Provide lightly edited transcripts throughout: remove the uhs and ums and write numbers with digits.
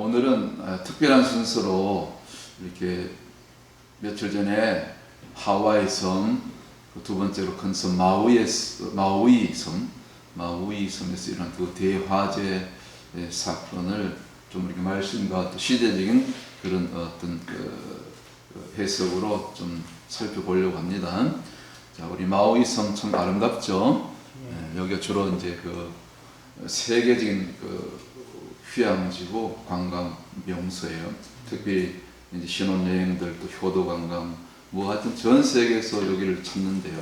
오늘은 특별한 순서로 이렇게 며칠 전에 하와이 섬, 두 번째로 큰 섬 마우이 섬에서 일어난 그 대화재 사건을 좀 이렇게 말씀과 또 시대적인 그런 어떤 해석으로 좀 살펴보려고 합니다. 자, 우리 마우이 섬 참 아름답죠. 여기가 주로 이제 그 세계적인 휴양지고 관광 명소예요. 특히 이제 신혼여행들 또 효도 관광 뭐 하여튼 전 세계에서 여기를 찾는데요.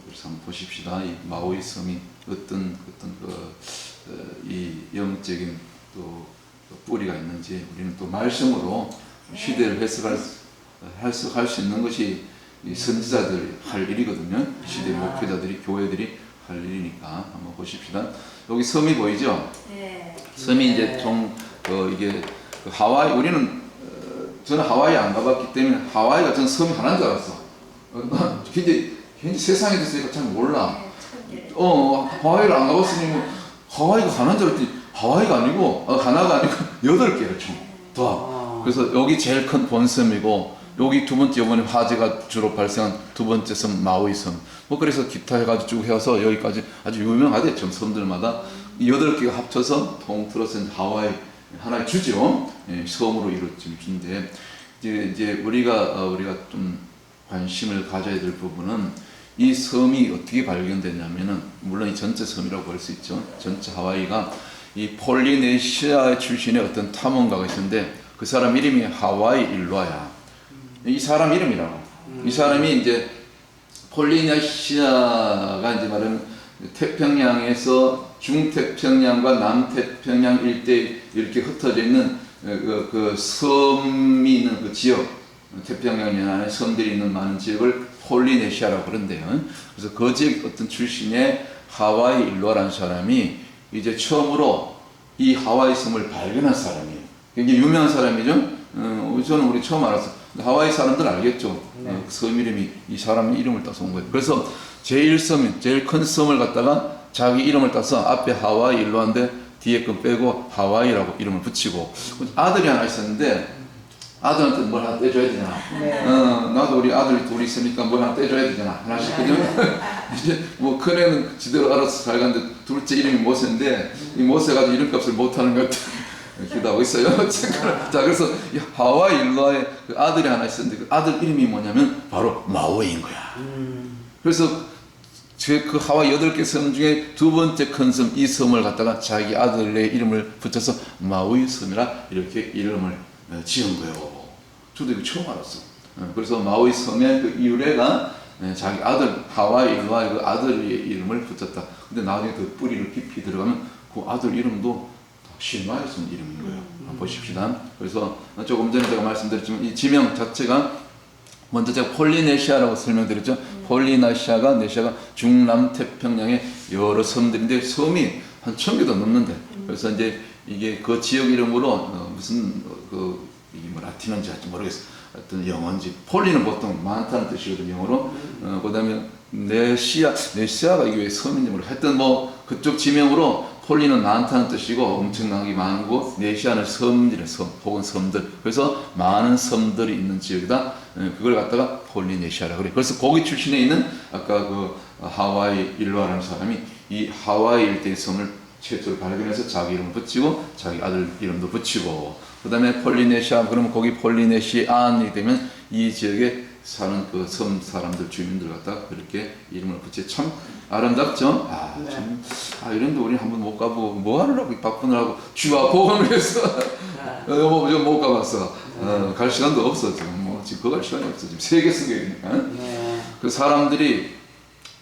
그래서 한번 보십시다. 이 마우이 섬이 어떤 이 영적인 또 뿌리가 있는지 우리는 또 말씀으로 시대를 해석할 수 있는 것이 이 선지자들 할 일이거든요. 시대 목회자들이 교회들이 할 일이니까 한번 보십시다. 여기 섬이 보이죠? 네. 섬이 이제 이게 하와이, 우리는 저는 하와이 안 가봤기 때문에 하와이가 전 섬이 하나인 줄 알았어. 근데 세상에 대해서 잘 몰라. 하와이를 안 가봤으니 뭐 하와이가 하나인 줄 알았더니 하와이가 아니고 하나가 아니고 8개를 총 더. 그래서 여기 제일 큰 본섬이고 여기 두 번째 이번에 화재가 주로 발생한 두 번째 섬 마우이 섬. 뭐 그래서 기타 해가지고 쭉 해서 여기까지 아주 유명하대. 좀 섬들마다 8개가 합쳐서 통틀어서 하와이 하나의 주죠. 섬으로 이루어진 주인데 이제 우리가 좀 관심을 가져야 될 부분은 이 섬이 어떻게 발견됐냐면은 물론 이 전체 섬이라고 볼 수 있죠. 전체 하와이가 이 폴리네시아 출신의 어떤 탐험가가 있었는데 그 사람 이름이 하와이 일로아야. 이 사람 이름이라고. 이 사람이 이제 폴리네시아가 이제 말하면 태평양에서 중태평양과 남태평양 일대 이렇게 흩어져 있는 그 섬이 있는 그 지역, 태평양 연안에 섬들이 있는 많은 지역을 폴리네시아라고 그런데요. 그래서 그 지역 어떤 출신의 하와이 일로라는 사람이 이제 처음으로 이 하와이 섬을 발견한 사람이에요. 굉장히 유명한 사람이죠. 저는 우리 처음 알았어. 하와이 사람들 알겠죠. 섬 이름이 이 사람 이름을 따서 온 거예요. 그래서 제일 큰 섬을 갖다가 자기 이름을 따서 앞에 하와이 일로한데 뒤에 건 빼고 하와이라고 이름을 붙이고 아들이 하나 있었는데 아들한테 뭘 하나 떼줘야 되잖아. 나도 우리 아들이 둘이 있으니까 뭘 하나 떼줘야 되잖아. 하나씩 그죠? 이제 뭐 큰애는 지대로 알아서 잘 가는데 둘째 이름이 모세인데 이 모세 가지고 이름값을 못하는 것 같아. 기도하고 있어요. 자, 그래서 이 하와이 일로에 그 아들이 하나 있었는데 그 아들 이름이 뭐냐면 바로 마우이인 거야. 그래서 그 하와이 8개 섬 중에 두 번째 큰 섬, 이 섬을 갖다가 자기 아들의 이름을 붙여서 마우이 섬이라 이렇게 이름을 지은 거예요. 저도 이거 처음 알았어. 그래서 마우이 섬의 그 유래가 자기 아들 하와이 일로와 그 아들의 이름을 붙였다. 근데 나중에 그 뿌리를 깊이 들어가면 그 아들 이름도 신화에 쓴 이름인 거예요. 한번 보십시다. 그래서 조금 전에 제가 말씀드렸지만 이 지명 자체가 먼저 제가 폴리네시아라고 설명드렸죠. 폴리네시아가 중남태평양의 여러 섬들인데 섬이 한 1000개도 넘는데 그래서 이제 이게 그 지역 이름으로 무슨 이게 뭐 라틴어인지 할지 모르겠어요. 어떤 영어인지 폴리는 보통 많다는 뜻이거든요. 영어로. 그다음에 네시아가 이게 왜 섬인지 모르겠어요. 하여튼 뭐 그쪽 지명으로 폴리는 많다는 뜻이고 엄청나게 많고 네시아는 섬들의 섬 혹은 섬들. 그래서 많은 섬들이 있는 지역이다. 그걸 갖다가 폴리네시아라 그래. 그래서 거기 출신에 있는 아까 그 하와이 일로아라는 사람이 이 하와이 일대의 섬을 최초로 발견해서 자기 이름을 붙이고 자기 아들 이름도 붙이고 그 다음에 폴리네시아 그러면 거기 폴리네시안이 되면 이 지역에 사는 그 섬 사람들 주민들 갖다가 그렇게 이름을 붙여 참 아름답죠. 이런데 우리 한번 못 가보고 뭐 하려고 바쁘느라고 쥐와 보험을 해서 못 가봤어. 갈 시간도 없어 지금. 지금 그거 갈 시간이 없어 지금 세계 속에. 그 사람들이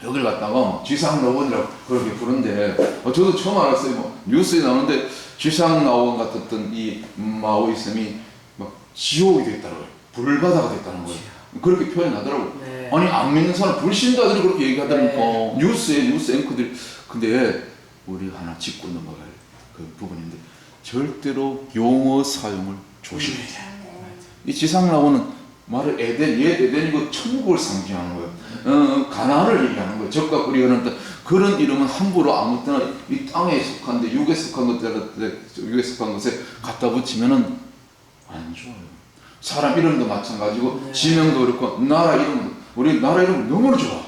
여기를 갔다가 쥐상라원이라고 그렇게 부르는데 저도 처음 알았어요. 뭐 뉴스에 나오는데 쥐상라원 같았던 이 마우이 섬이 막 지옥이 됐다고요. 불바다가 됐다는 거예요. 그렇게 표현하더라고요. 아니 안 믿는 사람 불신자들이 그렇게 얘기하더라니까. 뉴스 앵커들이. 근데 우리 하나 짚고 넘어갈 그 부분인데 절대로 용어 사용을 조심해야 돼. 이 지상라원은 말을 옛 에덴이고 천국을 상징하는 거예요. 가나안을 얘기하는 거예요. 적과 꿀이 흐르는 그런 이름은 함부로 아무 때나 이 땅에 속한데 육에 속한 육에 속한 것에 갖다 붙이면은 안 좋아요. 사람 이름도 마찬가지고 네. 지명도 그렇고 나라 이름, 우리 나라 이름 너무 좋아.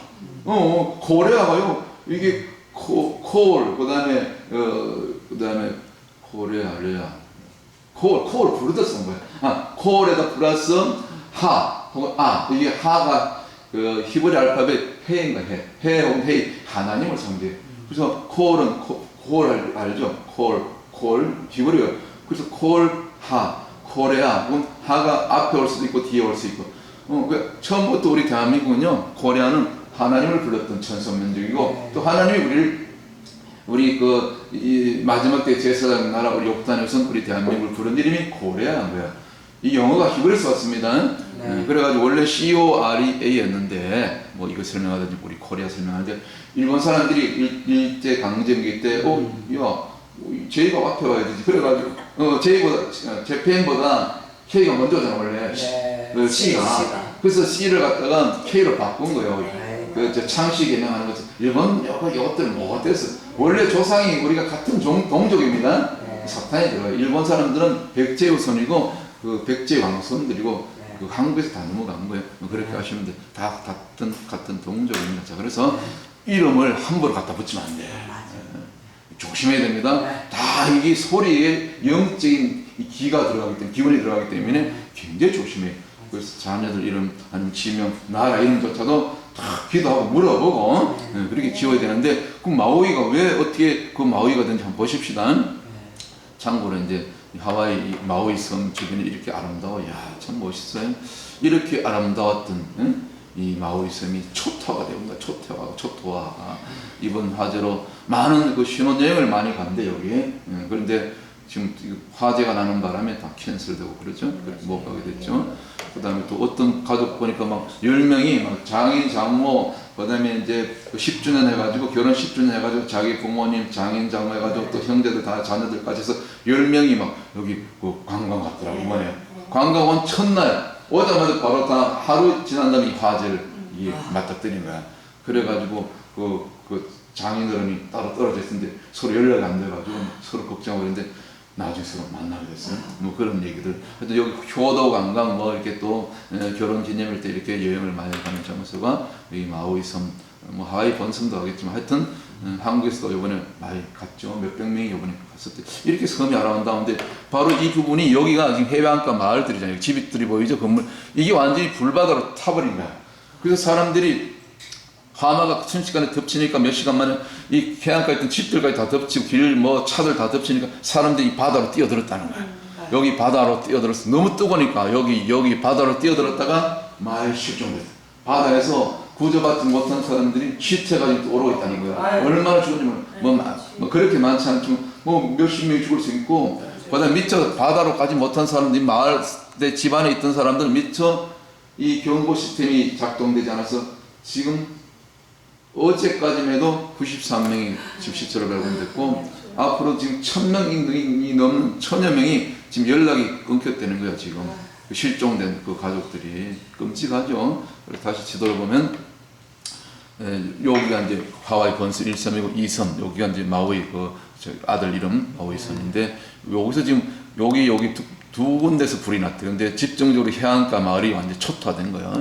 코레아가요. 이게 콜 그다음에 그다음에 코레아 레아 콜 부르다 쓴 거야. 콜에다 플러스 하 혹은 이게 하가 그 히브리 알파벳 해인가 해 혹은 헤이 하나님을 상대해. 그래서 콜은 콜 알죠? 콜 히브리어. 그래서 콜레아 혹은 하가 앞에 올 수도 있고 뒤에 올 수 있고. 그 처음부터 우리 대한민국은요, 코레아는 하나님을 불렀던 천선민족이고, 또 하나님이 우리 이 마지막 때 제사장 나라 우리 욕단에서는 우리 대한민국을 부른 이름이 코레아인 거야. 이 영어가 히브리에서 왔습니다. 그래가지고 원래 COREA였는데, 뭐 이거 설명하든지 우리 코리아 설명하는데, 일본 사람들이 일제 강점기 때, J가 앞에 와야 되지. 그래가지고, 재팬보다 K가 먼저잖아, 원래. 네. C가. 그래서 C를 갖다가 K로 바꾼 거예요. 창씨 개명하는 것은. 일본 이것들은 뭐 어땠어? 원래 조상이 우리가 같은 동족입니다. 사탄이 들어요. 일본 사람들은 백제 후손이고, 백제 왕손들이고, 한국에서 다 넘어간 거예요. 그렇게 하시면 돼. 다 같은 동족입니다. 자, 그래서 이름을 함부로 갖다 붙이면 안 돼. 조심해야 됩니다. 다 이게 소리에 영적인 기가 들어가기 때문에, 기운이 들어가기 때문에 굉장히 조심해요. 그래서 자녀들 이름, 아니면 지명, 나라 이름조차도 다 기도하고 물어보고, 그렇게 지어야 되는데, 그 마우이가 왜 어떻게 그 마우이가 된지 한번 보십시다. 참고로 이제 하와이 마우이 섬 주변이 이렇게 아름다워. 야, 참 멋있어요. 이렇게 아름다웠던 이 마우이 섬이 초토화가 됩니다. 초토화. 이번 화재로 많은 그 신혼여행을 많이 간대 여기에. 그런데 지금 화재가 나는 바람에 다 캔슬되고 그러죠. 못 가게 됐죠. 그 다음에 또 어떤 가족 보니까 막 10명이 막 장인, 장모, 그 다음에 이제 10주년 해가지고, 결혼 10주년 해가지고, 자기 부모님, 장인, 장모 해가지고, 또 형제들 다 자녀들까지 해서 10명이 막 여기 관광 갔더라고, 이번에. 관광 온 첫날, 오자마자 바로 다 하루 지난 다음에 이 화재를 맞닥뜨린 거야. 그래가지고, 그 장인어른이 따로 떨어져 있었는데 서로 연락이 안 돼가지고 서로 걱정하고 있는데 나중에 서로 만나게 됐어요. 뭐 그런 얘기들. 하여튼 여기 효도 관광 뭐 이렇게 또 결혼 기념일 때 이렇게 여행을 많이 가는 장소가 이 마우이 섬, 뭐 하와이 본섬도 가겠지만 하여튼 한국에서도 이번에 많이 갔죠. 몇백 명이 이번에 갔을 때 이렇게 섬이 아름다운데 바로 이 부분이 여기가 지금 해변가 마을들이잖아요. 집들이 보이죠, 건물. 이게 완전히 불바다로 타버린 거야. 그래서 사람들이 하마가 순식간에 덮치니까 몇 시간 만에 이 해안가에 있던 집들까지 다 덮치고 길 뭐 차들 다 덮치니까 사람들이 바다로 뛰어들었다는 거야. 여기 바다로 뛰어들었어. 너무 뜨거우니까 여기 바다로 뛰어들었다가 많이 실종됐어. 바다에서 구조받지 못한 사람들이 시체가 또 오르고 있다는 거야. 얼마나 죽었는지 뭐 그렇게 많지 않지만 뭐 몇십 명이 죽을 수 있고, 그다음에 미처 바다로 가지 못한 사람들이 마을 내 집안에 있던 사람들은 미처 이 경보 시스템이 작동되지 않아서 지금 어제까지만 해도 93명이 지금 시체로 발견됐고, 앞으로 지금 1000명이 넘는 1000여 명이 지금 연락이 끊겼다는 거야, 지금. 실종된 그 가족들이. 끔찍하죠. 그래서 다시 지도를 보면, 여기가 이제 하와이 번섬 1섬이고 2섬, 여기가 이제 마우이 아들 이름 마우이 섬인데, 여기서 지금 여기 두 군데서 불이 났대. 근데 집중적으로 해안가 마을이 완전 초토화된 거야.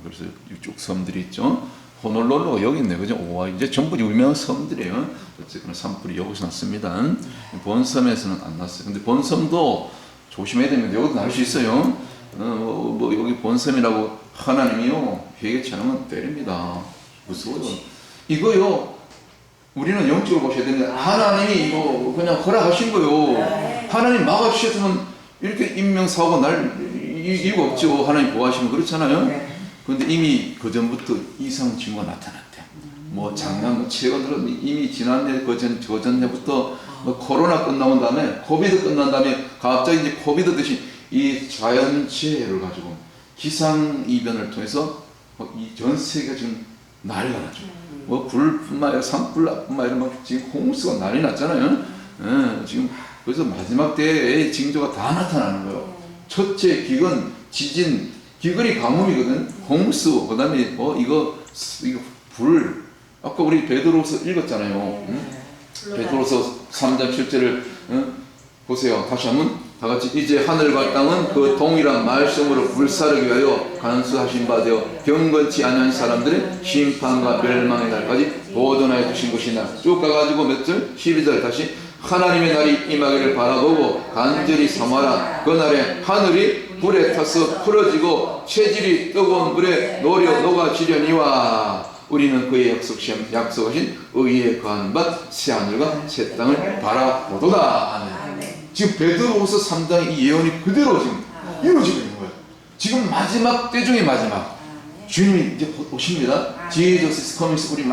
그래서 이쪽 섬들이 있죠. 호놀룰루가 여기 있네, 그죠? 이제 전부 유명한 섬들이에요. 어쨌거나 산불이 여기서 났습니다. 본섬에서는 안 났어요. 근데 본섬도 조심해야 됩니다. 여기도 날 수 있어요. 뭐 여기 본섬이라고 하나님이요, 회개치 않으면 때립니다. 무서워요. 이거요, 우리는 영적으로 보셔야 되는데, 하나님이 이거 그냥 허락하신 거요. 하나님 막아주셨으면 이렇게 인명사고가 날 이유가 없죠. 하나님 보호하시면. 그렇잖아요. 그런데 이미 그 전부터 이상 징후가 나타났대. 뭐 작년 최근 들어 이미 지난해 그전해부터 뭐 코로나 끝나온 다음에 코비드 끝난 다음에 갑자기 이제 코비드 대신 이 자연재해를 가지고 기상 이변을 통해서 이 전 세계가 지금 난리가 났죠. 뭐 불뿐만 아니라 산불뿐만 아니라 막 지금 홍수가 난리 났잖아요. 지금 그래서 마지막 때의 징조가 다 나타나는 거예요. 첫째 기근, 지진, 기근이 가뭄이거든. 홍수, 그다음에 이거 불, 아까 우리 베드로서 읽었잖아요. 베드로서 3장 7절을 보세요. 다시 한번 다 같이 이제 하늘과 땅은 그 동일한 말씀으로 불사르기 위하여 간수하신 바 되어 경건치 않은 사람들의 심판과 멸망의 날까지 보존하여 주신 것이나 쭉 가가지고 몇 절? 12절 다시 하나님의 날이 임하기를 바라보고 간절히 삼아라. 그 날에 하늘이 불에 타서 풀어지고 체질이 뜨거운 불에 녹아지려니와 우리는 그의 약속하신 의에 거하는 바 새 하늘과 새 땅을 바라보도다. 아멘. 지금 베드로후서 3장의 이 예언이 그대로 지금 이루어지고 있는 거예요. 지금 마지막 때 중에 마지막 주님이 이제 오십니다. Jesus is coming. 우리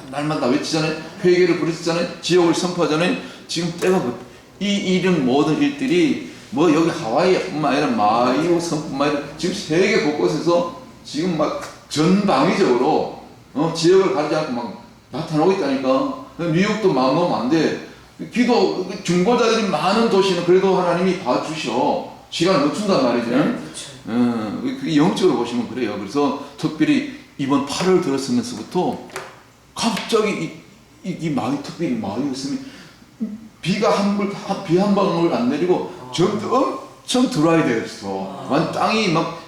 날마다 외치잖아요. 회개를 부르짖잖아요. 지옥을 선포하잖아요. 지금 때가 이 이런 모든 일들이 뭐 여기 하와이뿐만 아니라 마이오 섬뿐만 아니라 지금 세계 곳곳에서 지금 막 전방위적으로 지역을 가리지 않고 막 나타나고 있다니까. 뉴욕도 마음 놓으면 안 돼. 기도 중보자들이 많은 도시는 그래도 하나님이 봐주셔. 시간을 늦춘단 말이죠. 그게 영적으로 보시면 그래요. 그래서 특별히 이번 8월 들었으면서부터 갑자기 이 마이 특별히 마이였으면 비가 비 한 방울 안 내리고 엄청 드라이 되었어. 땅이 막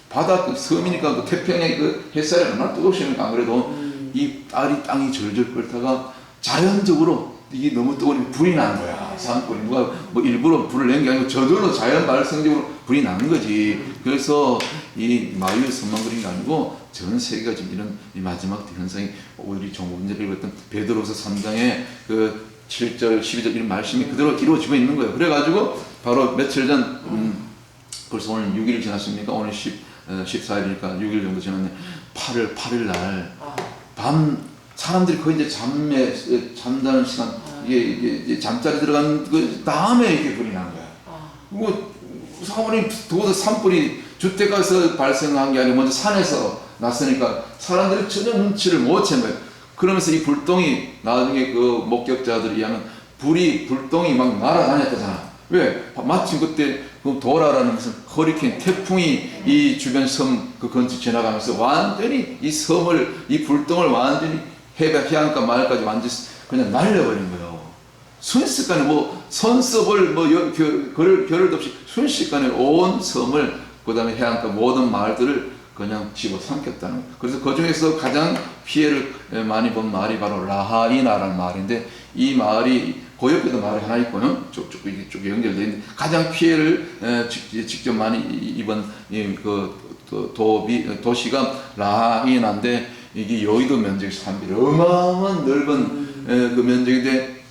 바다 섬이니까 그 태평양의 그 햇살이 얼마나 뜨거우시니까 안 그래도 이 땅이 절절 끓다가 자연적으로 이게 너무 뜨거우니까 불이 나는 거야. 산불이 누가 뭐 일부러 불을 낸 게 아니고 저절로 자연 발생적으로 불이 나는 거지. 그래서 이 마유의 선만 그린 게 아니고 전 세계가 지금 이런 이 마지막 현상이 우리 종문제를 읽었던 베드로서 3장의 그 7절 12절 이런 말씀이 그대로 이루어지고 있는 거예요. 그래가지고 바로 며칠 전 벌써 오늘 6일 지났습니까? 오늘 14일이니까 6일 정도 지났네. 8일 날 밤 사람들이 거의 이제 잠자는 시간 이게 잠자리 들어간 그 다음에 이렇게 불이 난 거야. 뭐 사모님 도저 산불이 주택가에서 발생한 게 아니고 먼저 산에서 났으니까 사람들이 전혀 눈치를 못 챈 거예요. 그러면서 이 불똥이 나중에 그 목격자들이 의하면 불똥이 막 날아다녔다잖아. 왜? 마침 그때 그 도라라는 무슨 허리케인 태풍이 이 주변 섬 그 근처 지나가면서 완전히 이 불똥을 완전히 해안가 마을까지 완전히 그냥 날려버린 거예요. 순식간에 뭐 선습을 겨를도 없이 순식간에 온 섬을 그 다음에 해안가 모든 마을들을 그냥 집어삼켰다는 거예요. 그래서 그 중에서 가장 피해를 많이 본 마을이 바로 라하이나라는 마을인데 이 마을이 그 옆에도 마을이 하나 있고요. 쭉 연결되어 있는데 가장 피해를 직접 많이 입은 도시가 라하이나인데 이게 여의도 면적이 300, 어마어마한 넓은 그 면적인데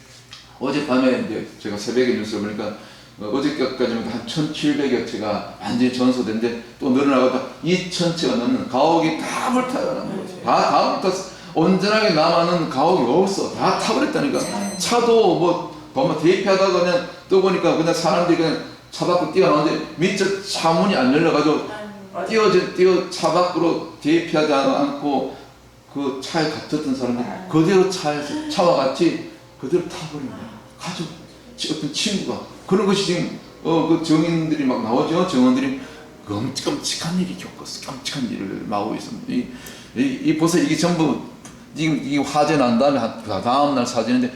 어젯밤에 이제 제가 새벽에 뉴스를 보니까 어저께까지만 한 1,700여 채가 완전히 전소된데 또 늘어나가다 2,000채가 넘는 가옥이 다 불타가는 거지. 다 불탔어. 온전하게 남아는 가옥이 없어. 다 타버렸다니까. 차도 뭐 대피하다가 그냥 떠보니까 그냥 사람들이 그냥 차 밖으로 뛰어나오는데 밑에 차문이 안 열려가지고 차 밖으로 대피하지 않고 그 차에 갇혔던 사람들이 그대로 차와 같이 그대로 타버린 거야. 가족, 어떤 친구가. 그런 것이 지금, 그 정인들이 막 나오죠. 정원들이 끔찍한 일이 겪었어. 끔찍한 일을 마고 있습니다. 벌써 이게 전부, 지금 이게 화재 난 다음에 다음날 사진인데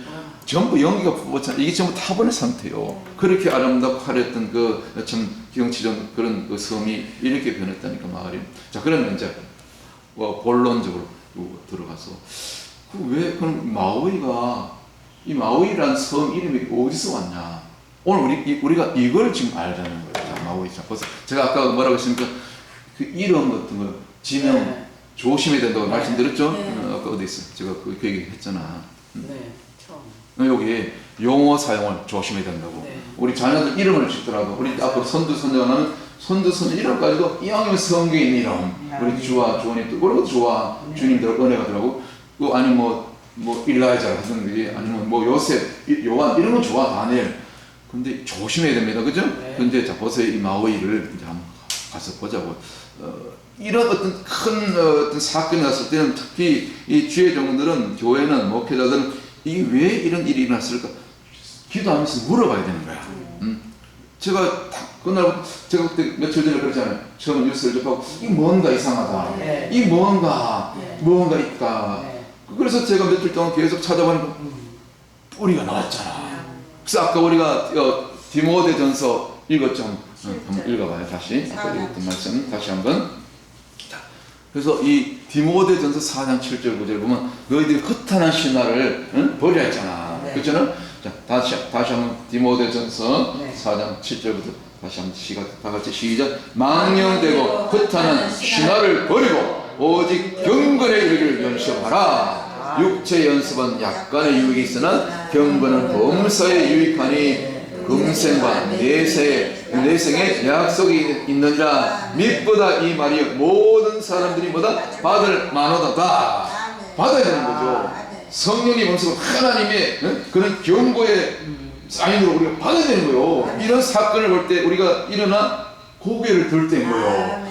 전부 연기가 부었잖아. 이게 전부 타버린 상태요. 그렇게 아름답고 화려했던 참 경치적 그런 그 섬이 이렇게 변했다니까, 마을이. 자, 그러면 이제, 본론적으로 들어가서. 그럼 이 마우이라는 섬 이름이 어디서 왔냐? 오늘 우리가 이걸 지금 알자는 거예요. 자, 마우이. 자, 벌써 제가 아까 뭐라고 했습니까? 그 이름 같은 거, 지명, 조심해야 된다고 말씀드렸죠? 아까 어디 있어? 제가 그 얘기 했잖아. 네, 처음. 여기 용어 사용을 조심해야 된다고. 우리 자녀들 이름을 짓더라도, 우리 앞으로 선두선녀가 나면 선두선녀 이름 가지고 이왕이면 성경에 있는 이름. 우리 주와 주원이 또 그런 것도 좋아. 주님들 은혜가 더라고. 아니면 뭐 일라이자 하든지 아니면 뭐 요셉, 요한 이런 건 좋아. 다니엘. 근데 조심해야 됩니다. 그죠? 근데 자, 보세요. 이 마오이를 이제 한번 가서 보자고. 이런 어떤 큰 어떤 사건이 났을 때는 특히 이 주의 종들은, 교회는, 목회자들은 이게 왜 이런 일이 일어났을까? 기도하면서 물어봐야 되는 거야. 제가 그날 제가 그때 며칠 전에 그랬잖아요. 처음 뉴스를 접하고 이 뭔가 이상하다. 이 뭔가 있다. 그래서 제가 며칠 동안 계속 찾아보니까 뿌리가 나왔잖아. 그래서 아까 우리가 디모데전서 읽었죠. 한번 읽어봐요. 다시 아까 읽었던 말씀 다시 한번. 자, 그래서 이 디모데전서 4장 7절 9절 보면 너희들이 허탄한 신화를 버려야 했잖아. 네. 그렇잖아. 자, 다시 한번 디모데전서 네. 4장 7절부터 다시 한번 다 같이 시작. 망령되고 허탄한 신화를 버리고 오직 경건의 이르기를 연습하라. 육체 연습은 약간의 유익이 있으나 경건은 범사에 유익하니 금생과 내생에 약속이 있느니라. mit보다 이 말이 모든 사람들이 뭐다? 받을 만하다. 받아야 되는 거죠. 성령이 몸소 하나님의 그런 경고의 사인으로 우리가 받아야 되는 거예요. 이런 사건을 볼 때 우리가 일어나 고개를 들 때인 거예요.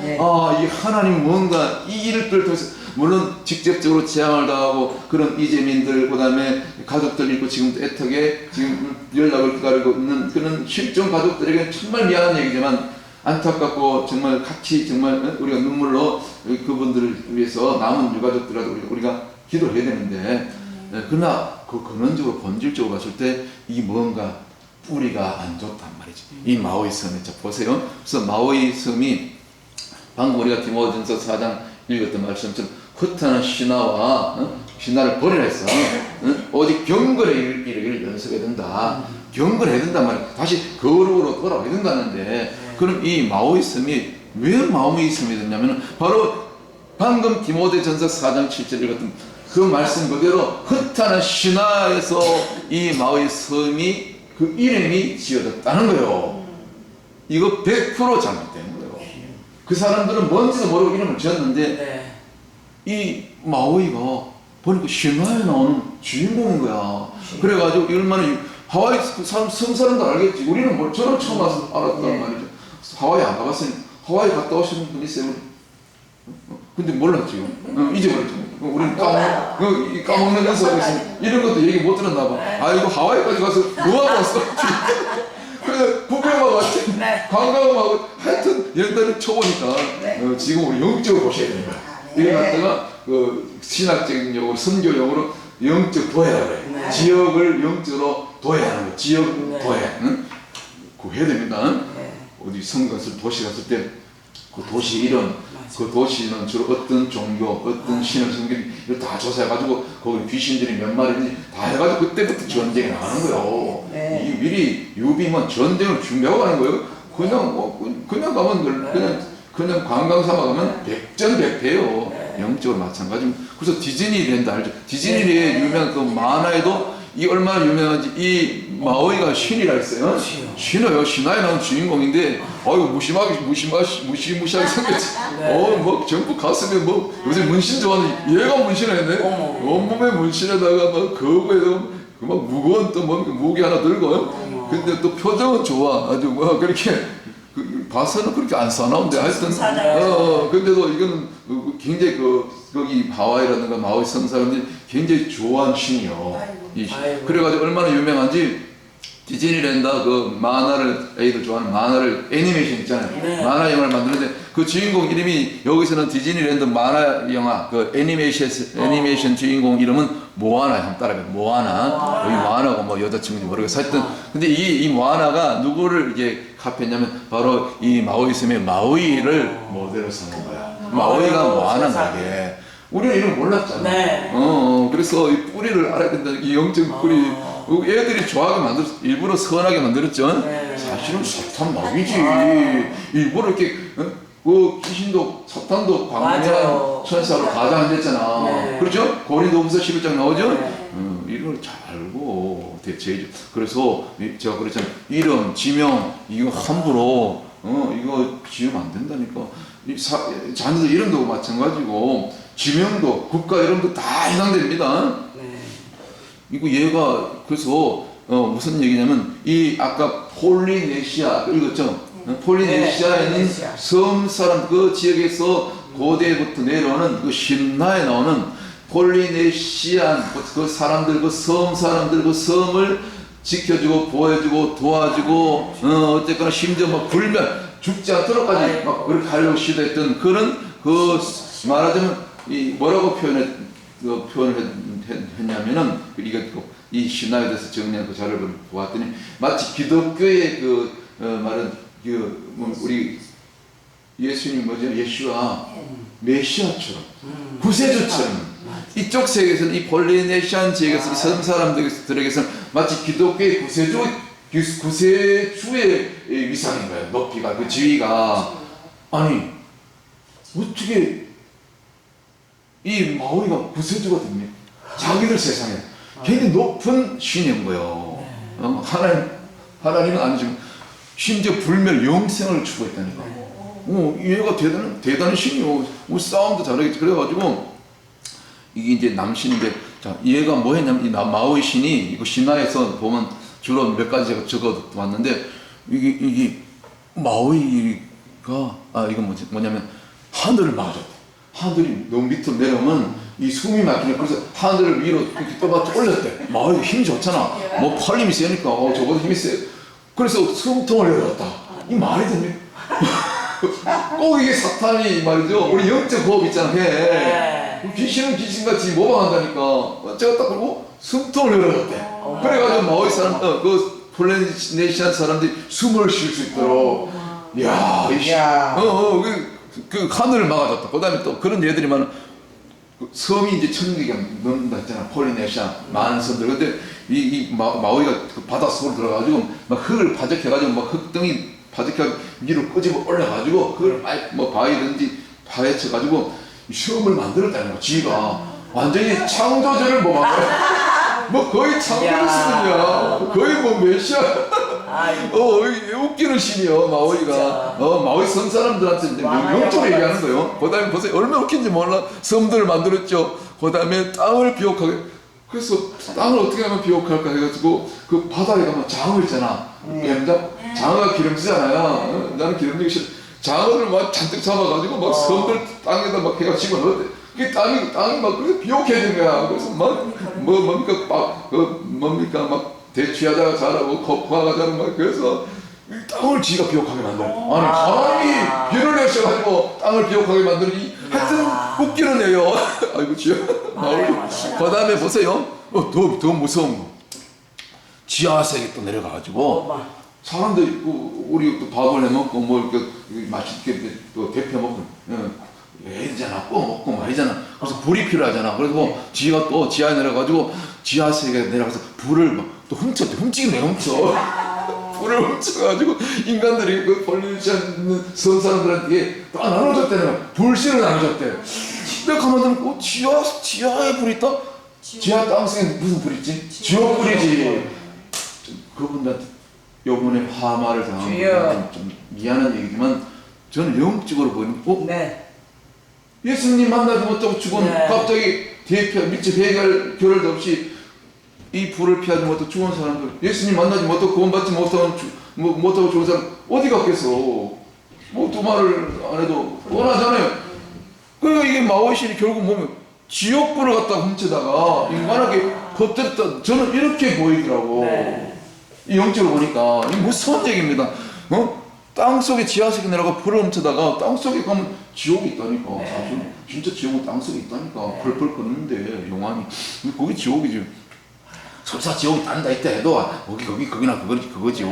이 하나님 뭔가 이 일을 통해서 물론 직접적으로 재앙을 당하고 그런 이재민들 그다음에 가족들 있고 지금 애타게 지금 연락을 기다리고 있는 그런 실종 가족들에게 정말 미안한 얘기지만 안타깝고 정말 같이 정말 우리가 눈물로 그분들을 위해서 남은 유가족들이라도 우리가 기도를 해야 되는데 그러나 그 근원적으로 본질적으로 봤을 때 이 뭔가 뿌리가 안 좋단 말이지. 이 마오이 섬에 자 보세요. 그래서 마오이 섬이 방금 우리가 디모데전서 4장 읽었던 말씀처럼 허탄한 신화와 신화를 버리라 했어. 오직 경건의 이르기를 연습해야 된다. 경건해야 된단 말이야. 다시 거룩으로 돌아와야 된다는데 그럼 이 마오이 섬이 왜 마오이 섬이 됐냐면 바로 방금 디모데전서 4장 7절 읽었던 그 말씀 그대로 허탄한 신화에서 이 마오이 섬이 그 이름이 지어졌다는 거예요. 이거 100% 잘못된 거예요. 그 사람들은 뭔지도 모르고 이름을 지었는데 이 마오이가 보니까 신화에 나오는 주인공인 거야. 그래가지고 얼마나 하와이 그 사람 섬 사람도 알겠지. 우리는 뭐 저는 처음 와서 알았단 말이죠. 하와이 안 가봤으니 하와이 갔다 오시는 분 있어요? 근데 몰랐지. 잊어버렸죠. 우리는 까먹는 연습하고 있으니 이런 것도 얘기 못 들었나 봐. 아 이거 하와이까지 가서 뭐 하고 왔어? 그래서 구경하고 왔지. 관광하고 하여튼 연달을 쳐보니까 지금 우리 영적으로 보셔야 되는 거야. 이래 갖다가 그 신학적인 용어로 선교용어로 영적 도회라고 그래. 지역을 영적으로 도회하는 거야. 지역 도회. 그거 해야 됩니다. 어디 성 갔을 도시 갔을 때 그 도시 이름, 그 도시는 주로 어떤 종교, 어떤 신을 섬기는 이걸 다 조사해가지고 거기 귀신들이 몇 마리인지 다 해가지고 그때부터 전쟁이 나가는 거예요. 이 미리 유비만 전쟁을 준비하고 가는 거예요. 그냥 가면 그냥 관광 삼아 가면 백전백패예요. 영적으로 마찬가지고. 그래서 디즈니랜드 알죠? 디즈니랜드 유명한 그 만화에도 이 얼마나 유명한지 이 마오이가 신이라 했어요. 신어요. 신화에 나온 주인공인데 아이고 무시무시하게 생겼지. 뭐 전부 가슴에 뭐 요새 문신 좋아하는 얘가 문신을 했네. 온몸에 문신에다가 막 거구에도 막 무거운 또 뭐 무기 하나 들고. 근데 또 표정은 좋아. 아주 뭐 그렇게 봐서는 그렇게 안 사나운데 하여튼 근데도 이거는 굉장히 거기 하와이라든가 마오이 섬 사람들이 굉장히 좋아하는 신이요. 그래가지고 얼마나 유명한지 디즈니랜드 그 만화를 애들 좋아하는 만화를 애니메이션 있잖아요. 만화 영화를 만드는데 그 주인공 이름이 여기서는 디즈니랜드 만화 영화 그 애니메이션 주인공 이름은 모아나. 한번 따라해요. 모아나. 여기 모아나가 뭐 여자친구인지 모르겠어. 하여튼 근데 이 모아나가 누구를 이제 카피했냐면 바로 이 마오이 섬의 마오이를 모델로 삼은 거야. 마오이가 모아나인 거게. 우리는 이런 거 몰랐잖아. 그래서 이 뿌리를 알아야 된다. 이 영적 뿌리. 애들이 좋아하게 만들었어. 일부러 선하게 만들었죠. 사실은 사탄 마귀지. 일부러 이렇게 그 귀신도 사탄도 광명한 천사로 가장됐잖아. 그렇죠? 고린도후서 11장 나오죠. 이런 걸 잘 알고 대체해줘. 그래서 제가 그랬잖아요. 이름, 지명 이거 함부로 이거 지으면 안 된다니까. 자녀들 이름도 마찬가지고 지명도 국가 이름도 다 해당됩니다. 이거 얘가 그래서 무슨 얘기냐면 이 아까 폴리네시아 읽었죠? 폴리네시아에는 섬 사람 그 지역에서 고대부터 내려오는 그 신화에 나오는 폴리네시안 그 사람들 그 섬 사람들 그 섬을 지켜주고 보호해주고 도와주고 어쨌거나 심지어 막 불면 죽지 않도록까지 막 그렇게 하려고 시도했던 그런 그 말하자면 이 뭐라고 표현해 표현을 했냐면은 우리가 이 신화에 대해서 정리한 그 자료를 보았더니 마치 기독교의 말은 우리 예수님 뭐죠? 예수와 메시아처럼 구세주처럼 이쪽 세계에서는 이 폴리네시안 지역에서 섬 사람들에게서는 마치 기독교의 구세주의 위상인 거예요. 높이가 그 지위가 아니 어떻게 이 마오리가 구세주가 됩니까? 자기들 세상에 굉장히 높은 신인 거예요. 하나님은 아니지만 심지어 불멸 영생을 추구했다니까. 얘가 대단한 신이요. 싸움도 잘하겠지. 그래가지고 이게 이제 남신인데, 자, 얘가 뭐 했냐면 이 마오이 신이 이거 신화에서 보면 주로 몇 가지 제가 적어왔는데 이게 마오이가 이거 뭐냐면 하늘을 막아줬대. 하늘이 너무 밑으로 내려오면 이 숨이 막히네. 그래서 하늘을 위로 이렇게 떠받쳐 올렸대. 마오이가 힘이 좋잖아. 뭐 팔림이 세니까 저보다 힘이 세. 그래서 숨통을 열었다. 이 말이 됩니까? 꼭 이게 사탄이 말이죠. 우리 영적 호흡 있잖아. 귀신은 귀신같이 모방한다니까. 제가 딱 그러고 숨통을 열어줬대. 그래가지고 마오이 사람, 그 폴리네시안 사람들이 숨을 쉴 수 있도록. 이야, 그 하늘을 막아줬다. 그 다음에 또 그런 예들이 많은 섬이 이제 1000개가 넘는다 했잖아. 폴리네시아 많은 섬들. 근데 이 마오이가 그 바닷속으로 들어가가지고 막 흙을 파적해가지고 막 흙덩이 파적해가지고 위로 끄집어 올려가지고 그걸 뭐 바위든지 파헤쳐가지고 섬을 만들었다는 거야. 지가 완전히 창조주를 모방한 거야. 뭐 거의 창조주 수준이야. 거의 뭐 메시아. 웃기는 신이요, 마오이가. 마오이 섬 사람들한테 이제 영적으로 얘기하는 거예요. 그 다음에 보세요. 얼마나 웃긴지 몰라. 섬들을 만들었죠. 그 다음에 땅을 비옥하게. 그래서 땅을 어떻게 하면 비옥할까 해가지고 그 바다에 가면 장어 있잖아. 장어가 기름지잖아요. 나는 기름지기 싫어. 장어를 막 잔뜩 잡아가지고 막 섬들 땅에다 막 해가 집어넣었대. 그 땅이 막 그래서 비옥해진 거야. 그래서 뭡니까 막 대취하다가 자라고 거푸하가 자라고 막 그래서 이 땅을 지가 비옥하게 만들어. 아니 하나님이 비를 내셔가지고 땅을 비옥하게 만드니 하여튼 웃기는 애요. 아이고 지어. 그 다음에 보세요. 더 무서운 거. 지하세계 또 내려가가지고 사람들이 우리 또 밥을 해먹고 뭐 이렇게 맛있게 또 데펴 먹고 해잖아. 구워 먹고 말이잖아. 그래서 불이 필요하잖아. 그래서 뭐 지가 또 지하에 내려가지고 지하세계에 내려가서 불을 막 또 훔치긴 왜 훔쳐. 불을 훔쳐가지고 인간들이 그 폴리네시안 섬 사람들한테 다 나눠줬다는 거야. 불씨를 나눠줬대. 근데 가만 보면 지하에 불이 있다? 지하 땅속에 무슨 불이 있지? 지옥불이지. 그분들한테 요번에 화마를 당한 좀 미안한 얘기지만 저는 영적으로 보면 예수님 만나지 못하고 죽은 갑자기 밀집 결혈도 없이 이 불을 피하지 못하고 죽은 사람들, 예수님 만나지 못하고 구원받지 못하고 죽은 사람 어디 갔겠어? 뭐 두 말을 안 해도 뻔하잖아요. 그러니까 이게 마오이신이 결국 보면 지옥불을 갖다 훔치다가 인간에게 겉들었다. 저는 이렇게 보이더라고. 이 영적으로 보니까 이 무서운 얘기입니다. 땅속에 지하sek에 내려가 불을 훔치다가 땅속에 가면 지옥이 있다니까. 사실 진짜 지옥은 땅속에 있다니까. 펄펄 끓는데 용암이. 거기 지옥이지. 설사 지옥이 딴다 했다 해도 거기나 그거지.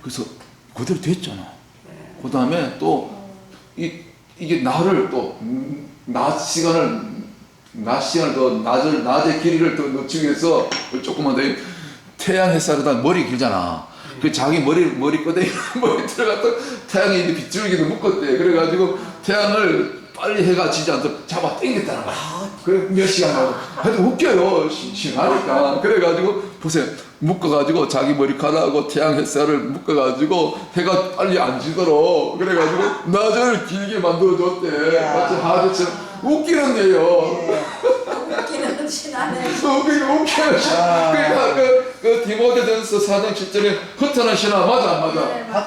그래서 그대로 됐잖아. 그 다음에 또 이게 나를 또 낮 시간을 더 낮의 길이를 더 늦추기 위해서 조금만 더 태양 햇살에다 머리 길잖아. 그 자기 머리 끄댕이 머리 들어갔다 태양이 이제 빗줄기도 묶었대. 그래가지고 태양을 빨리 해가 지지 않도록 잡아 당겼다는 거야. 그래 몇 시간 하고. 하여튼 웃겨요. 싱하니까. 그래가지고 보세요. 묶어가지고 자기 머리카락하고 태양 햇살을 묶어가지고 해가 빨리 안 지도록 그래가지고 낮을 길게 만들어줬대. 마치 하드처럼 웃기는 데요. 웃기는 신하네. 웃기는 신하. 그러니까 그 디모데전서 4장 7절에 흩어난 신하 맞아.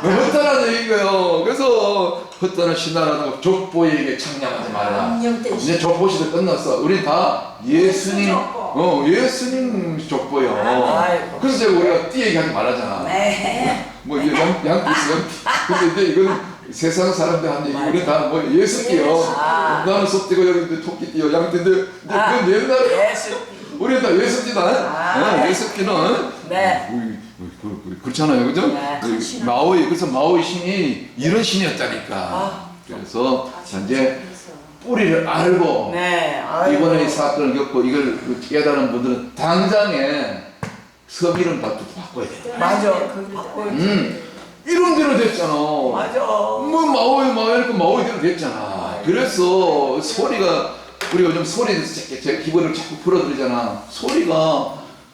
흩어난 얘기인 거예요. 그래서 흩어난 신하라는 족보에게 창량하지 말라. 이제 족보 시대 끝났어. 우리 다 예수님 족보요. 그래서 제가 우리가 띠 얘기하지 말라잖아. 뭐 양띠 있어. 근데 이제 이거는 세상 사람들 하는 얘기 우리 다뭐 예수 뛰어 나는 속 뛰고 여기 토끼 뛰어 양 뛰는데 그건 옛날에 예수. 우리 다 예수 뛰다 예수 뛰는 네. 그렇잖아요 그죠? 네. 마오이 그래서 마오이 신이 이런 신이었다니까 그래서 이제 뿌리를 알고 네. 아이고. 이번에 이 사건을 겪고 이걸 깨달은 분들은 당장에 섬 이름 바꿔야 돼. 맞아. 그 바꿔. 이름대로 됐잖아. 맞아. 뭐 마오이니까 마오이대로 됐잖아. 그래서 소리가 우리 요즘 소리 제 기본을 자꾸 풀어드리잖아.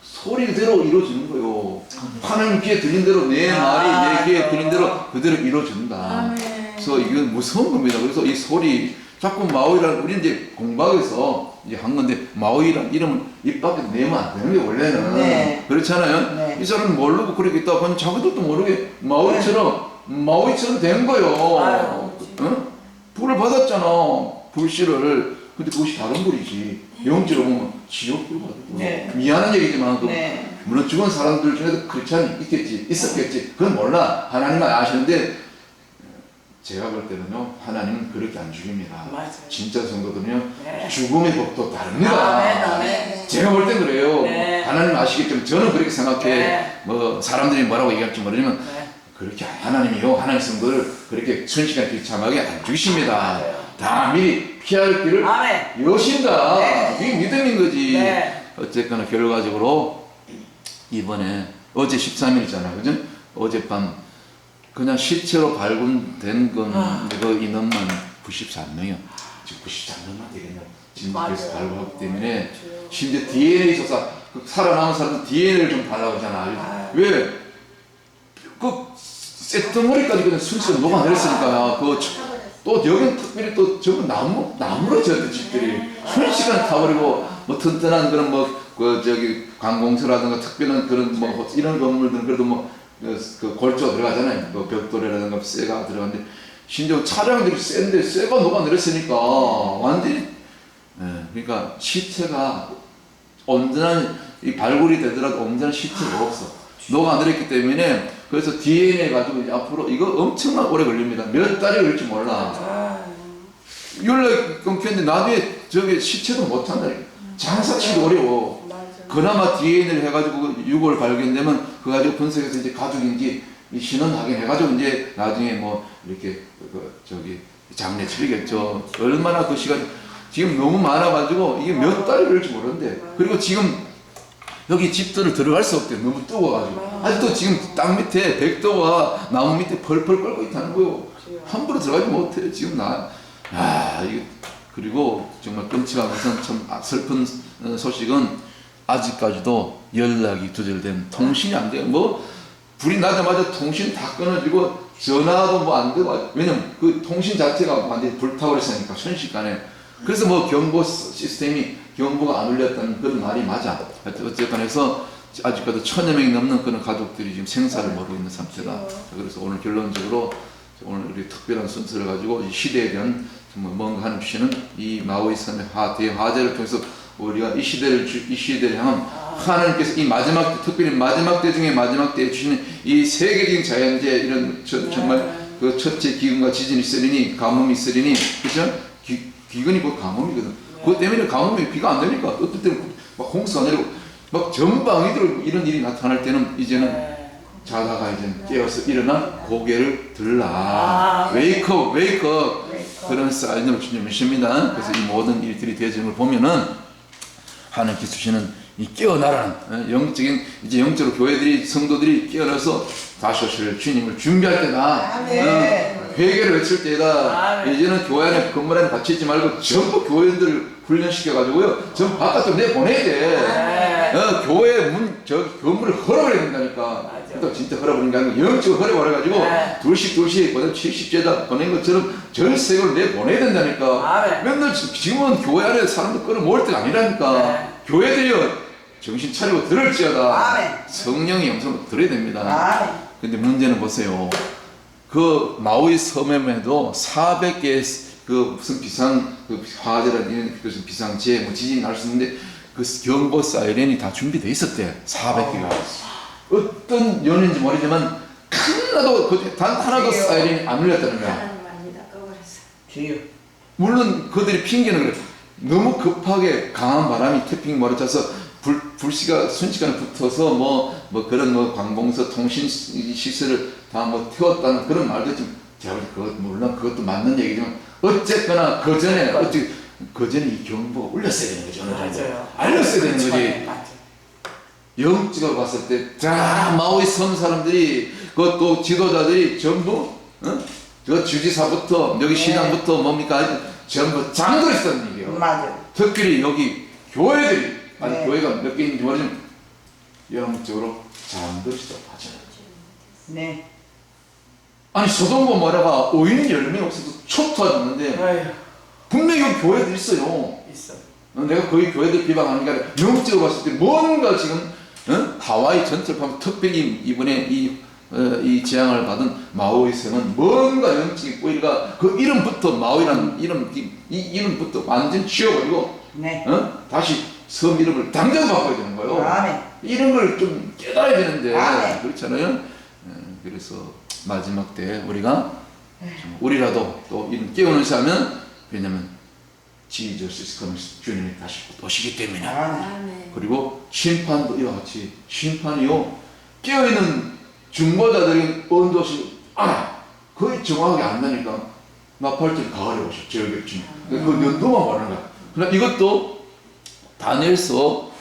소리대로 이루어지는 거요. 하나님 귀에 들린 대로 내 말이 내 귀에 들린 대로 그대로 이루어진다. 그래서 이건 무서운 겁니다. 그래서 이 소리 자꾸 마오이라는 우리 이제 공부하면서 이제 한 건데 마오이라는 이름을 입 밖에 내면 안 되는 게 원래는 네. 그렇잖아요. 네. 이 사람은 모르고 그렇게 있다 보면 자기들도 모르게 마오이처럼 된 거예요. 아유, 응? 불을 받았잖아. 불씨를. 근데 그것이 다른 불이지. 영적으로 보면 지옥불 받았고. 네. 미안한 얘기지만 네. 물론 죽은 사람들 중에도 크리스찬이 있었겠지. 그건 몰라. 하나님만 아시는데 제가 볼 때는요 하나님은 그렇게 안 죽입니다. 맞아요. 진짜 성도들은요 네. 죽음의 법도 다릅니다. 네. 제가 볼 땐 그래요. 네. 하나님 아시겠지만 저는 그렇게 생각해. 네. 뭐 사람들이 뭐라고 얘기할지 모르지만 네. 그렇게 하나님이요 하나님 성도를 그렇게 순식간에 비참하게 안 죽이십니다. 맞아요. 다 미리 피할 길을 아멘. 여신다. 네. 이게 믿음인 거지. 네. 어쨌거나 결과적으로 이번에 어제 13일이잖아, 그죠? 어젯밤 그냥 시체로 발견된 건 그 인원만 93명이요. 지금 93명만 되겠냐? 진짜께서 발견하기 때문에 심지어 DNA 조사, 그 살아남은 사람들 DNA를 좀 달라고 하잖아. 왜? 그 쇳덩어리까지 그냥 순수로 녹아내렸으니까 또 여기는 특별히 또 전부 나무로 지었던 집들이 순식간에 타버리고 뭐 튼튼한 그런 관공서라든가 특별한 그런 뭐 이런 건물들은 그래도 뭐 그 골조가 들어가잖아요. 뭐 벽돌이라든가 쇠가 들어가는데 심지어 차량들이 쇠인데 쇠가 녹아내렸으니까 완전히 그러니까 시체가 온전한 이 발굴이 되더라도 온전한 시체가 없어. 녹아내렸기 때문에 그래서 DNA 가지고 이제 앞으로 이거 엄청나게 오래 걸립니다. 몇 달이 걸릴지 몰라. 연락 끊겼는데 나중에 저기 시체도 못한다니까. 장사치도 어려워. 그나마 DNA를 해가지고 유골 발견되면 그거 가지고 분석해서 이제 가족인지 이 신원 확인해가지고 이제 나중에 뭐 이렇게 장례 치르겠죠. 얼마나 그 시간 지금 너무 많아가지고 이게 몇 달이 걸릴지 모르는데 그리고 지금 여기 집들을 들어갈 수 없대. 너무 뜨거워가지고 아직도 지금 땅 밑에 백도와 나무 밑에 펄펄 끓고 있다는 거요. 함부로 들어가지 못해 지금 이게 그리고 정말 끔찍하면서 참 슬픈 소식은 아직까지도 연락이 두절된 통신이 안 돼요. 뭐 불이 나자마자 통신 다 끊어지고 전화도 뭐 안 되고 왜냐면 그 통신 자체가 완전히 불타버렸으니까 순식간에. 그래서 뭐 경보 시스템이 경보가 안 울렸다는 그런 말이 맞아. 어쨌든 해서 아직까지 1000여 명이 넘는 그런 가족들이 지금 생사를 모르고 있는 상태다. 그래서 오늘 결론적으로 오늘 우리 특별한 순서를 가지고 이 시대에 대한 정말 뭔가 하는 주시는 이 마오이 섬의 대화제를 통해서 우리가 이 시대를 향한 하나님께서 이 마지막 특별히 마지막 때 중에 마지막 때에 주시는 이 세계적인 자연재해 이런 정말 그 첫째 기근과 지진이 있으리니 가뭄이 있으리니 그죠? 기근이 곧 가뭄이거든. 그것 때문에 가뭄이 비가 안 되니까 어떨 때는 막 홍수가 내리고 막 전방위 들어 이런 일이 나타날 때는 이제는 자다가 이제 깨어서 일어나 고개를 들라. 웨이크업 그런 사인으로 주님을 십니다. 그래서 이 모든 일들이 되어지는 걸 보면은 하나님께서 주시는 이 깨어나라는 영적인 이제 영적으로 교회들이 성도들이 깨어나서 다시 오실 주님을 준비할 때다. 회개를 외칠 때다. 이제는 교회 안에 건물 안에 갇혀 있지 말고 전부 교회들을 훈련시켜 가지고요. 전부 바깥으로 내보내야 돼. 교회 건물을 헐어버려야 된다니까. 또 진짜 헐어버리는 게 아니고 영적으로 헐어버려가지고 둘씩 보다 70제다 보낸 것처럼 절세를 내보내야 된다니까. 맨날 지금은 교회 안에 사람들 끌어모을 때가 아니라니까. 교회들이요 정신 차리고 들을지어다. 성령의 영성을 들어야 됩니다. 근데 문제는 보세요. 그 마오이 섬에도 400개의 그 무슨 화재라는 무슨 비상재해 뭐 지진이 날 수 있는데 그 경보 사이렌이 다 준비되어 있었대. 400개가. 어떤 연인지 모르지만 하나도 단 하나도 주여. 사이렌이 안 울렸다는 거야. 하나님 아니다 꺼버렸어. 주여. 물론 그들이 핑계는 그래. 너무 급하게 강한 바람이 태풍이 몰아쳐서 불씨가 순식간에 붙어서 뭐 그런 뭐 관공서 통신 시설을 다 뭐 태웠다는 그런 말도 좀 제가 그 물론 그것도 맞는 얘기지만 어쨌거나 그 전에 이 경보가 울렸어야 되는 거죠. 어느 정도. 맞아요. 알렸어야 되는 그렇죠. 거지. 맞아요. 영적으로 봤을 때, 자, 마오이 섬 사람들이, 그것도 지도자들이 전부, 저 주지사부터, 여기 네. 시장부터 뭡니까? 전부 장들이 있었는 얘기예요. 맞아요. 특별히 여기 교회들이, 아니, 네. 교회가 몇 개 있는지 모르지만, 영적으로 장들이 있었죠. 네. 아니, 소돔과 고모라가 5인 10명 없어서 초토화됐는데, 아유, 분명히 여기 교회들 있어요. 있어. 내가 거기 교회들 비방하는 게 아니라 영적으로 봤을 때 뭔가 지금 하와이 전체를 보면 특별히 이번에 이 재앙을 받은 마오이 섬은 뭔가 영적인 꼬리가 그 이름부터 마오이라는 이 이름부터 완전 지워버리고 네. 다시 섬 이름을 당장 바꿔야 되는 거예요. 아멘. 이런 걸 좀 깨달아야 되는데 아멘. 그렇잖아요. 그래서 마지막 때 우리라도 또 이런 깨우는 사면 왜냐면 지저스 is coming, 주님이 다시 오시기 때문에. 아멘. 아멘. 그리고 심판도 이와 같이 심판이요 깨어있는 중보자들이 언도시 알아 거의 정확하게 안다니까 나팔절 가을에 오셨죠. 저기쯤 그 연도만 말하는 거야. 그러나 이것도 다니엘서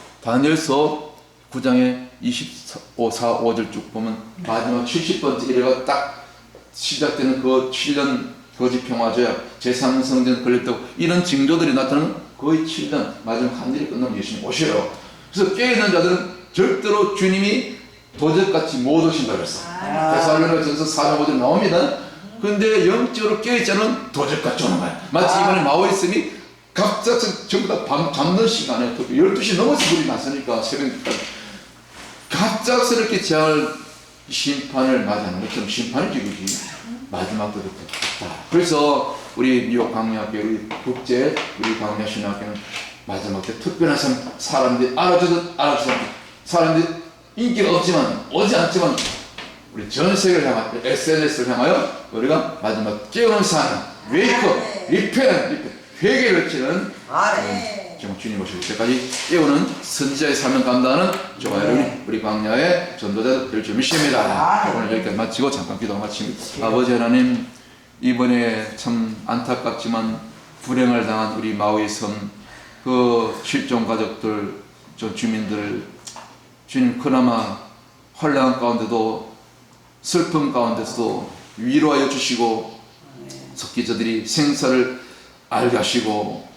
9장에 24, 5절 쭉 보면 마지막 70번째 이래가 딱 시작되는 그 7년 거짓 평화제약 제3성전 걸렸다고 이런 징조들이 나타나는 거의 7년 마지막 한 일이 끝나면 예수님 오셔요. 그래서 깨어있는 자들은 절대로 주님이 도적같이 못 오신다 그랬어. 데살로니가전서 4장 5절 나옵니다. 그런데 영적으로 깨어있지 않은 도적같이 오는 거야. 마치 이번에 마오이섬이 갑작스럽게 전부 다 잠든 시간에 12시 넘어서 불이 났으니까 새벽까지 갑작스럽게 재앙을 심판을 맞이하는 것처럼 심판이 지구지. 마지막 때부터 갔다. 그래서 우리 뉴욕 강미학교 우리 국제 우리 강미학 신학교는 마지막 때 특별한 사람들이 알아주던 사람들이 인기가 없지만 오지 않지만 우리 전 세계를 향하여 SNS를 향하여 우리가 마지막 깨우는 사람 웨이크업 리펜 회개를 치는 아멘. 지금 주님 오실 때까지 깨우는 선지자의 사명 감당하는 저와 여러분 우리 광야의 전도자 될 줄 믿습니다. 오늘 여기까지 마치고 잠깐 기도 마칩니다. 아버지 하나님 이번에 참 안타깝지만 불행을 당한 우리 마오이 섬 그 실종 가족들 저 주민들 주님 그나마 혼란 가운데도 슬픔 가운데서도 위로하여 주시고 속히 저들이 생사를 알게 하시고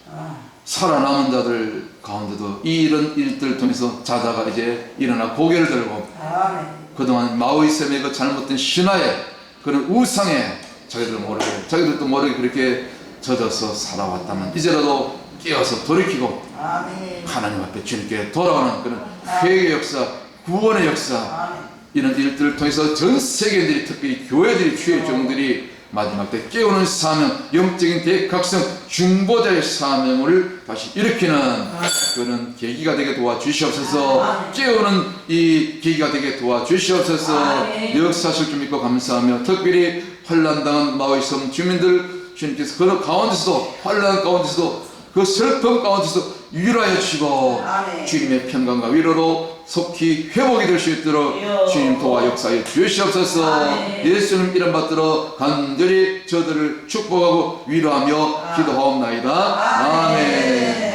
살아남은 자들 가운데도 이런 일들을 통해서 자다가 이제 일어나 고개를 들고 아멘. 그동안 마오이섬의 그 잘못된 신화에 그런 우상에 자기들도 모르게 그렇게 젖어서 살아왔다면 이제라도 깨어서 돌이키고 아멘. 하나님 앞에 주님께 돌아오는 그런 회개의 역사 구원의 역사 아멘. 이런 일들을 통해서 전 세계인들이 특히 교회들이 주의 종들이 마지막 때 깨우는 사명, 영적인 대각성, 중보자의 사명을 다시 일으키는 그런 계기가 되게 도와주시옵소서. 깨우는 이 계기가 되게 도와주시옵소서. 역사실 좀 믿고 감사하며 특별히 환난당한 마오이섬 주민들 주님께서 그 가운데서도 환난 가운데서도 그 슬픔 가운데서 위로하여 주시고 주님의 평강과 위로로 속히 회복이 될 수 있도록 주님 도와 역사에 주시옵소서. 예수님 이름 받들어 간절히 저들을 축복하고 위로하며 기도하옵나이다. 아멘.